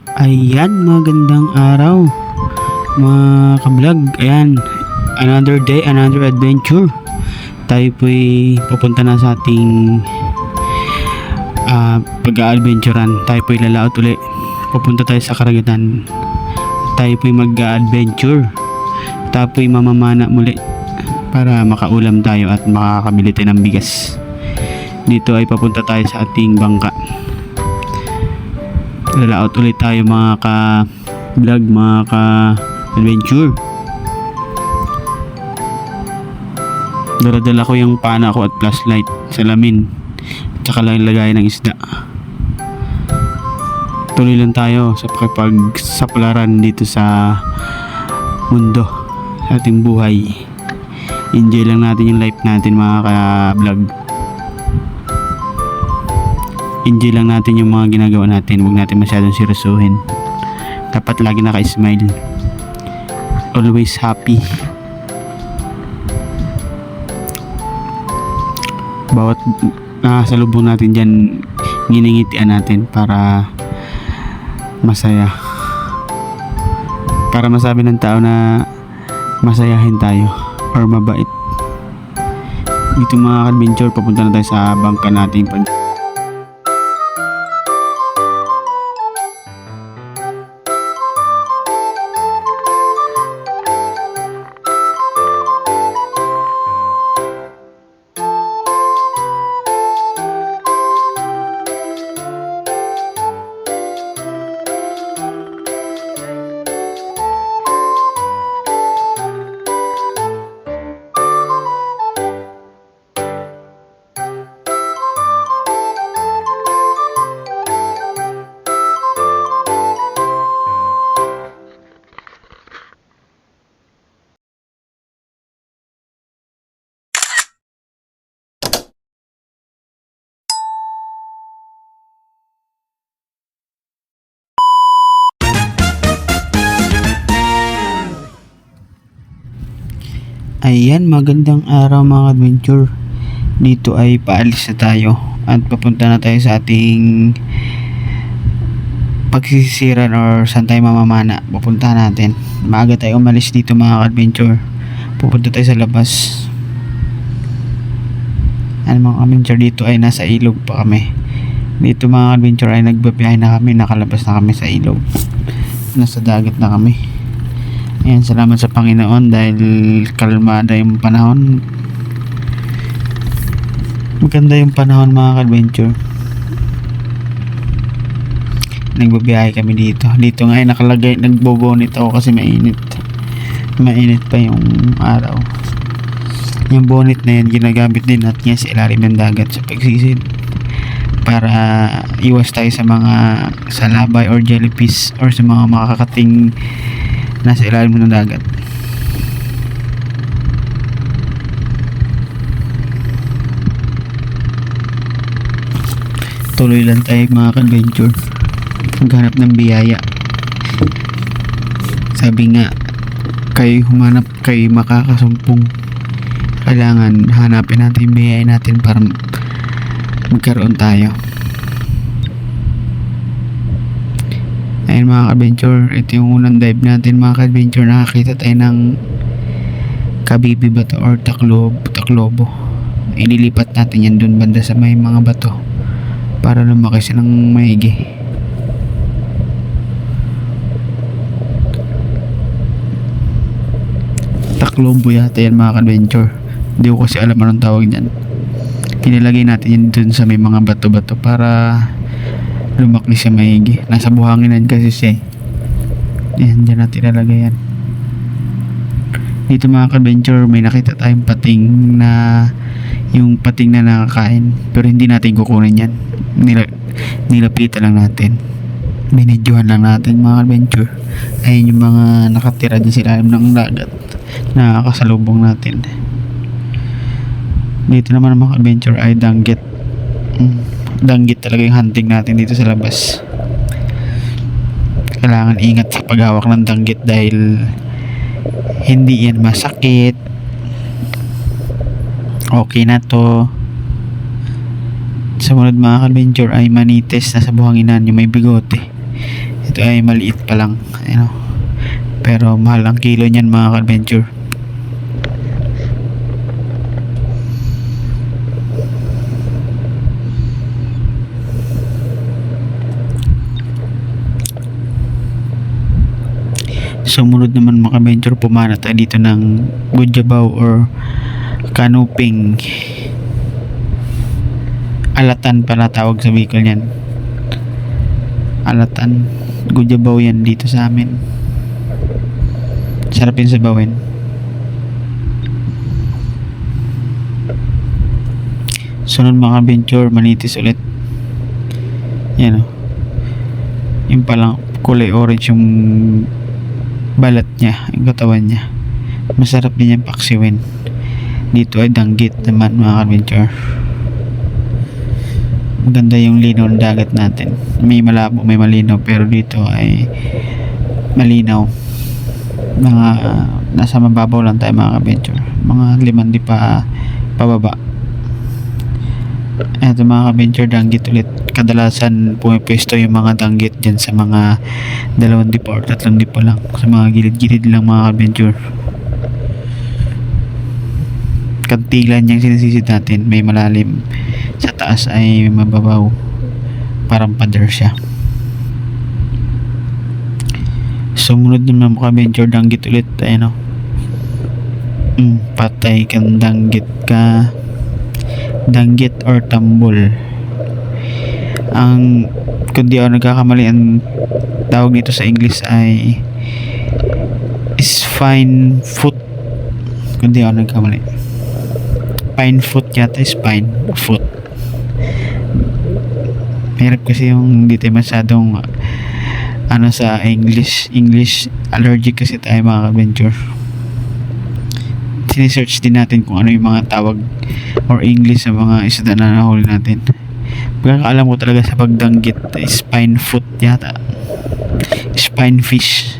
Ayan, magandang araw mga kablog. Ayan, another day, another adventure. Tayo po'y pupunta na sa ating pag-a-adventurean. Tayo po'y lalaot uli. Pupunta tayo sa karagatan. Tayo po'y mag-a-adventure. Tayo po'y mamamana muli para makaulam tayo at makakabili tayo ng bigas. Dito ay papunta tayo sa ating bangka. Lalaot ulit tayo mga ka-vlog, mga ka-adventure. Daladala ko yung pana ko at flashlight, salamin, tsaka lang lagayan ng isda. Tuloy lang tayo sa pakipagsapalaran dito sa mundo, sa ating buhay. Enjoy lang natin yung life natin mga ka-vlog. Enjoy lang natin yung mga ginagawa natin. Huwag natin masyadong seryosohin. Dapat lagi naka-smile. Always happy. Bawat nakasalubong natin dyan, nginingitian natin para masaya. Para masabi ng tao na masayahin tayo or mabait. Dito mga adventure, papunta na tayo sa bangka natin. Ayan, magandang araw mga adventure. Dito ay paalis na tayo at papunta na tayo sa ating pagsisisiran or saan tayo mamamana. Pupunta natin. Maaga tayo umalis dito mga adventure. Pupunta tayo sa labas. Ano mga adventure, dito ay nasa ilog pa kami. Dito mga adventure ay nagbabiyahe na kami. Nakalabas na kami sa ilog. Nasa dagat na kami. Ayan, salamat sa Panginoon dahil kalmada yung panahon. Maganda yung panahon mga ka-adventure. Nagbabiyahe kami dito. Dito nga ay nakalagay, nagbobonit ako kasi mainit. Mainit pa yung araw. Yung bonnet na yan ginagamit din natin yan sa ilalim ng dagat sa pagsisid. Para iwas tayo sa mga salabay or jellyfish or sa mga makakating nasa ilalim ng dagat. Tuloy lang tayo mga ka-adventure, maghanap ng biyaya. Sabi nga, kayo humanap, kayo makakasumpong. Kailangan hanapin natin yung biyaya natin para magkaroon tayo. Ayun mga ka-adventure, ito yung unang dive natin mga ka-adventure. Nakakita tayo ng kabibi bato or taklobo. Ililipat natin yan dun banda sa may mga bato para lumaki silang maigi. Taklobo yata yan mga ka-adventure. Hindi ko kasi alam anong tawag dyan. Inilagay natin yan dun sa may mga bato-bato para lumaki siya maigi. Nasa buhanginan kasi siya. Yan, dyan natin ilalagay yan. Dito mga ka-adventure, may nakita tayong pating na yung pating na nakakain, pero hindi natin kukunin yan. Nilapitan lang natin, binidyohan lang natin mga ka-adventure. Ayun yung mga nakatira dyan sa ilalim ng dagat na kasalubong natin. Dito naman mga ka-adventure ay danggit. Danggit talaga yung hunting natin dito sa labas. Kailangan ingat sa paghawak ng danggit dahil hindi yan masakit. Okay na to. Sumunod mga ka-adventure ay manitis na sa buhanginan yung may bigote. Ito ay maliit pa lang, pero mahal ang kilo niyan mga ka-adventure. Sumunod naman mga ka-adventure, pumana tayo dito ng Gujabaw or Canuping. Alatan pala tawag sa Bicol yan. Alatan, Gujabaw yan dito sa amin. Sarap yun sa bawin. Sunod mga ka-adventure, Manitis ulit. Yan o. Yung palang kulay orange yung balat niya, yung katawan niya. Masarap din yung paksiwin. Dito ay Danggit naman mga ka-adventure. Maganda yung linaw ng dagat natin. May malabo, may malinaw, pero dito ay malinaw. Mga nasa mababaw lang tayo mga ka-adventure. Mga 5 di pa pababa. Eto mga ka-adventure, Danggit ulit. Kadalasan pumipwesto yung mga danggit dyan sa mga 2 dipa or 3 dipa lang. Sa mga gilid-gilid lang mga ka-adventure. Kantilan yung sinisisid natin, may malalim, sa taas ay mababaw, parang pader siya. Sumunod naman mga ka-adventure, Danggit ulit. Patay kang danggit ka. Danggit or tambol. Ang kundi ako nagkakamali, ang tawag nito sa English ay spine foot. Kundi ako nagkamali, pine foot yata, spine foot. Mahirap kasi yung hindi tayo masyadong sa English allergic kasi tayo mga ka-adventure. Sinesearch din natin kung ano yung mga tawag or English sa mga isda na nahuli natin. Pagkakaalam ko talaga sa pagdanggit, spine foot yata, spine fish.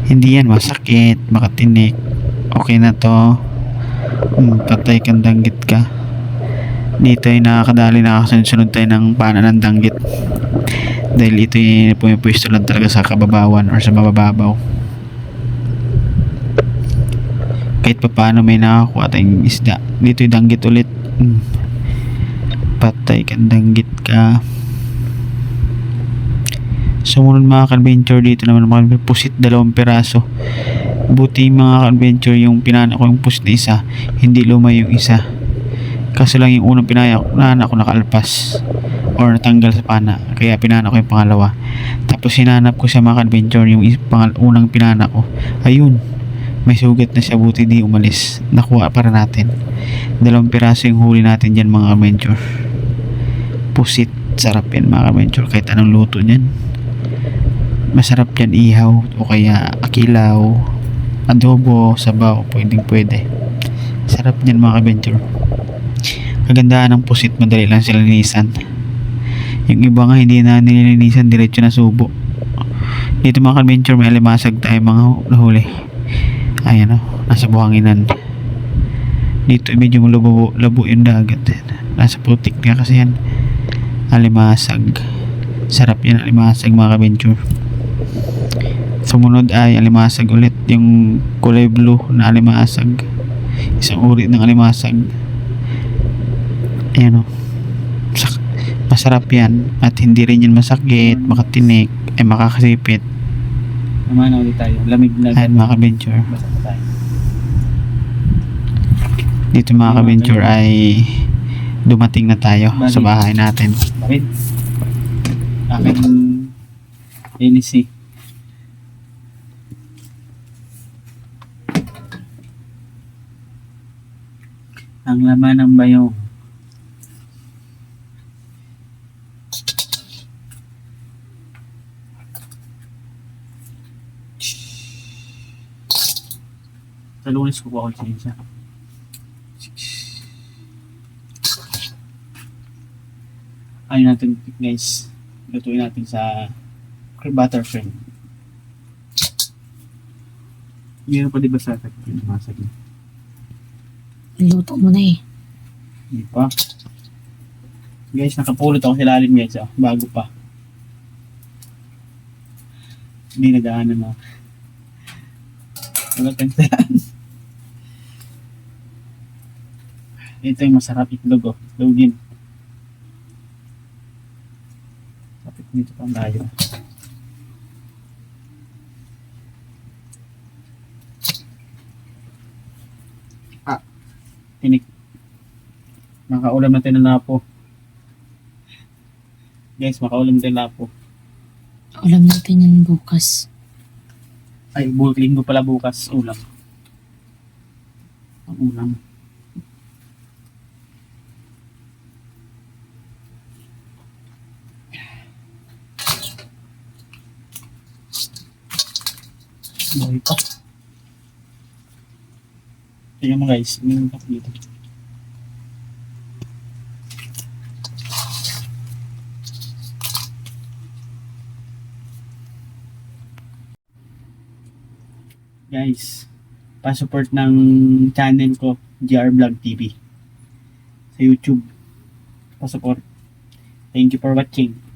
Hindi yan masakit, makatinik, okay na to. Patay kang danggit ka. Dito ay nakakasunod tayo ng pana ng danggit, dahil ito yung pumipwesto lang talaga sa kababawan or sa mabababaw. Kahit pa paano may nakakuha tayong isda. Dito yung danggit ulit. Patay kang danggit ka. Sumunod mga ka-adventure, dito naman mga pusit, 2 piraso. Buti mga ka-adventure, yung pinana ko yung pusit na isa, hindi lumay yung isa. Kaso lang yung unang pinana ko nakalpas or natanggal sa pana, kaya pinana ko yung pangalawa. Tapos hinanap ko sa mga ka-adventure yung unang pinana ko. Ayun, may sugat na siya, buti di umalis. Nakuha para natin. 2 piraso yung huli natin dyan mga ka-adventure. Pusit, sarap yan mga ka-adventure, kahit anong luto dyan. Masarap yan ihaw o kaya akilaw, adobo, sabaw, pwede. Sarap yan mga ka-adventure. Kagandahan ng pusit, madali lang sila linisan. Yung iba nga hindi na nililinisan, diretso na subo. Dito mga ka-adventure, may alimasag tayo mga nahuli. Ayan nasa buhanginan. Dito medyo labo yung dagat. Nasa putik nga kasi yan. Alimasag, sarap yan alimasag mga ka-adventure. Sumunod ay alimasag ulit, yung kulay blue na alimasag. Isang uri ng alimasag. Ayan masarap yan at hindi rin yan masakit, makatinik, ay makakasipit. Naman ulit tayo, lamig na. Ayan mga ka-adventure. Dito mga ka-adventure ay dumating na tayo sa bahay natin. Bakit? Aking NEC. Ang laman ng bayong. Sa Lunes ko po ako siya. Ayun natin guys. Lutuin natin sa butterframe. Meron pa diba sa akin? Masag. Luto mo na eh. Hindi pa. Guys, nakapulot ako sa ilalim guys. Oh, bago pa. Hindi nagaanan na. Wala kang talaan. Ito yung masarap itlog. Oh. Itlogin. Kapit nito pa tayo. Tinik. Makaulam natin ng lapo. Guys, makaulam natin ng lapo. Ulam natin yan bukas. Ay, linggo pala bukas. Ulam. Ang ulam. Buhay pa. Tingnan mo guys. Tingnan mo dito. Guys, pa-support ng channel ko, GR Vlog TV. Sa YouTube. Pa-support. Thank you for watching.